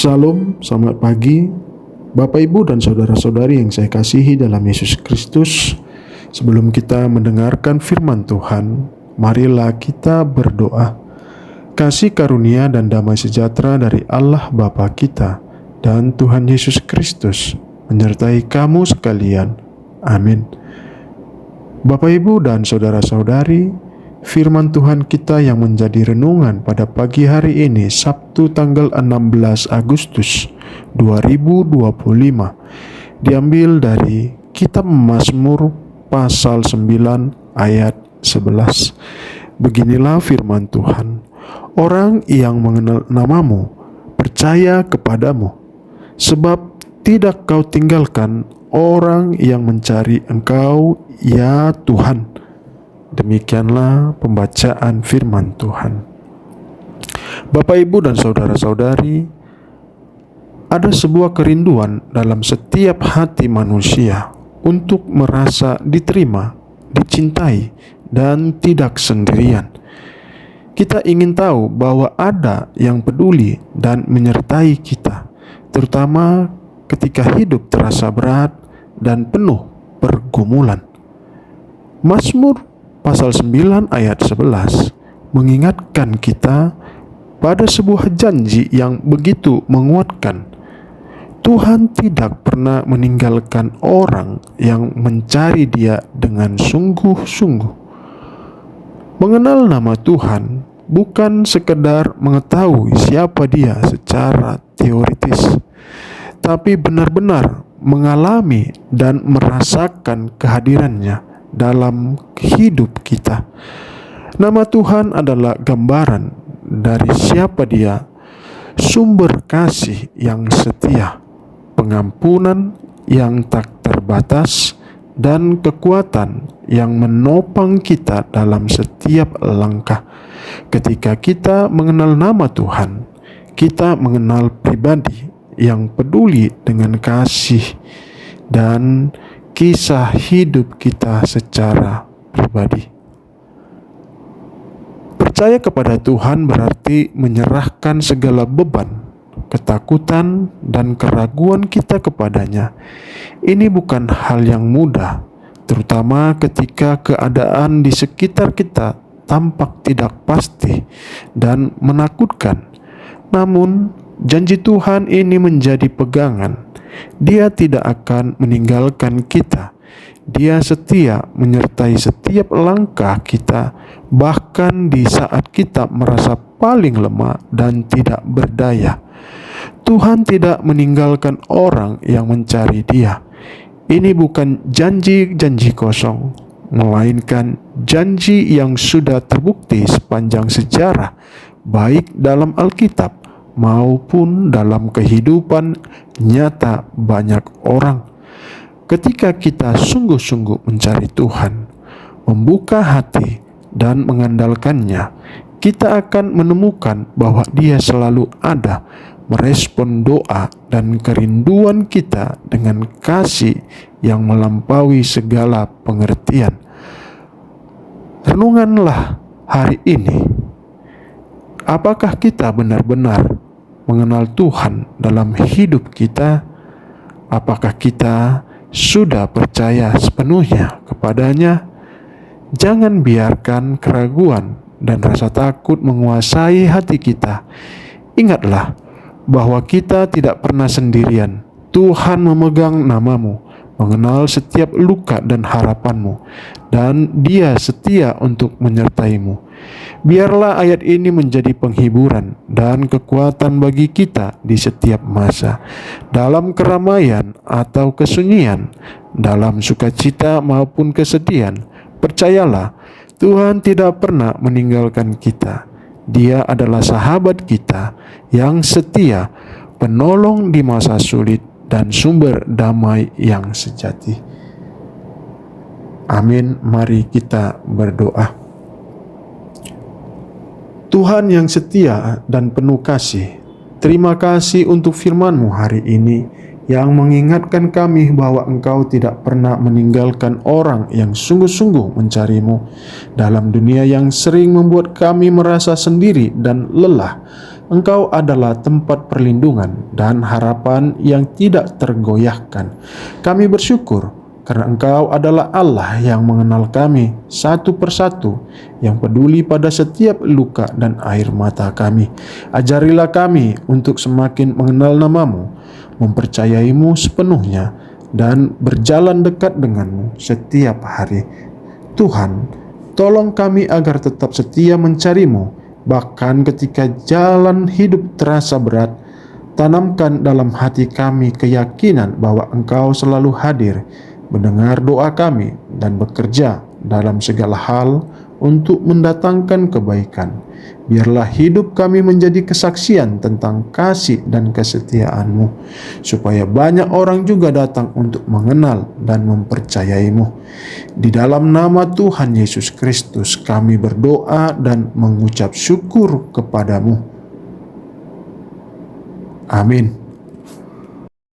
Shalom, selamat pagi Bapak Ibu dan saudara-saudari yang saya kasihi dalam Yesus Kristus. Sebelum kita mendengarkan firman Tuhan, marilah kita berdoa. Kasih karunia dan damai sejahtera dari Allah Bapa kita dan Tuhan Yesus Kristus menyertai kamu sekalian. Amin. Bapak Ibu dan saudara-saudari, firman Tuhan kita yang menjadi renungan pada pagi hari ini, Sabtu tanggal 16 Agustus 2025, diambil dari kitab Mazmur pasal 9 ayat 11. Beginilah firman Tuhan: orang yang mengenal namamu percaya kepadamu, sebab tidak kau tinggalkan orang yang mencari engkau, ya Tuhan. Demikianlah pembacaan firman Tuhan. Bapak, Ibu, dan saudara-saudari, ada sebuah kerinduan dalam setiap hati manusia untuk merasa diterima, dicintai, dan tidak sendirian. Kita ingin tahu bahwa ada yang peduli dan menyertai kita, terutama ketika hidup terasa berat dan penuh pergumulan. Mazmur pasal 9 ayat 11 mengingatkan kita pada sebuah janji yang begitu menguatkan. Tuhan tidak pernah meninggalkan orang yang mencari Dia dengan sungguh-sungguh. Mengenal nama Tuhan bukan sekedar mengetahui siapa Dia secara teoritis, tapi benar-benar mengalami dan merasakan kehadirannya dalam hidup kita. Nama Tuhan adalah gambaran dari siapa Dia: sumber kasih yang setia, pengampunan yang tak terbatas, dan kekuatan yang menopang kita dalam setiap langkah. Ketika kita mengenal nama Tuhan, kita mengenal pribadi yang peduli dengan kasih dan kisah hidup kita secara pribadi. Percaya kepada Tuhan berarti menyerahkan segala beban, ketakutan, dan keraguan kita kepadanya. Ini bukan hal yang mudah, terutama ketika keadaan di sekitar kita tampak tidak pasti dan menakutkan. Namun, janji Tuhan ini menjadi pegangan. Dia tidak akan meninggalkan kita. Dia setia menyertai setiap langkah kita, bahkan di saat kita merasa paling lemah dan tidak berdaya. Tuhan tidak meninggalkan orang yang mencari Dia. Ini bukan janji-janji kosong, melainkan janji yang sudah terbukti sepanjang sejarah, baik dalam Alkitab maupun dalam kehidupan nyata banyak orang. Ketika kita sungguh-sungguh mencari Tuhan, membuka hati dan mengandalkannya, kita akan menemukan bahwa Dia selalu ada, merespon doa dan kerinduan kita dengan kasih yang melampaui segala pengertian. Renunganlah hari ini. Apakah kita benar-benar mengenal Tuhan dalam hidup kita? Apakah kita sudah percaya sepenuhnya kepadanya? Jangan biarkan keraguan dan rasa takut menguasai hati kita. Ingatlah bahwa kita tidak pernah sendirian. Tuhan memegang namamu, mengenal setiap luka dan harapanmu, dan Dia setia untuk menyertaimu. Biarlah ayat ini menjadi penghiburan dan kekuatan bagi kita di setiap masa, dalam keramaian atau kesunyian, dalam sukacita maupun kesedihan. Percayalah, Tuhan tidak pernah meninggalkan kita. Dia adalah sahabat kita yang setia, penolong di masa sulit, dan sumber damai yang sejati. Amin. Mari kita berdoa. Tuhan yang setia dan penuh kasih, terima kasih untuk firman-Mu hari ini yang mengingatkan kami bahwa Engkau tidak pernah meninggalkan orang yang sungguh-sungguh mencari-Mu dalam dunia yang sering membuat kami merasa sendiri dan lelah. Engkau adalah tempat perlindungan dan harapan yang tidak tergoyahkan. Kami bersyukur karena Engkau adalah Allah yang mengenal kami satu persatu, yang peduli pada setiap luka dan air mata kami. Ajarilah kami untuk semakin mengenal nama-Mu, mempercayai-Mu sepenuhnya, dan berjalan dekat denganmu setiap hari. Tuhan, tolong kami agar tetap setia mencari-Mu, bahkan ketika jalan hidup terasa berat. Tanamkan dalam hati kami keyakinan bahwa Engkau selalu hadir, mendengar doa kami, dan bekerja dalam segala hal untuk mendatangkan kebaikan. Biarlah hidup kami menjadi kesaksian tentang kasih dan kesetiaan-Mu, supaya banyak orang juga datang untuk mengenal dan mempercayai-Mu. Di dalam nama Tuhan Yesus Kristus kami berdoa dan mengucap syukur kepadamu. Amin.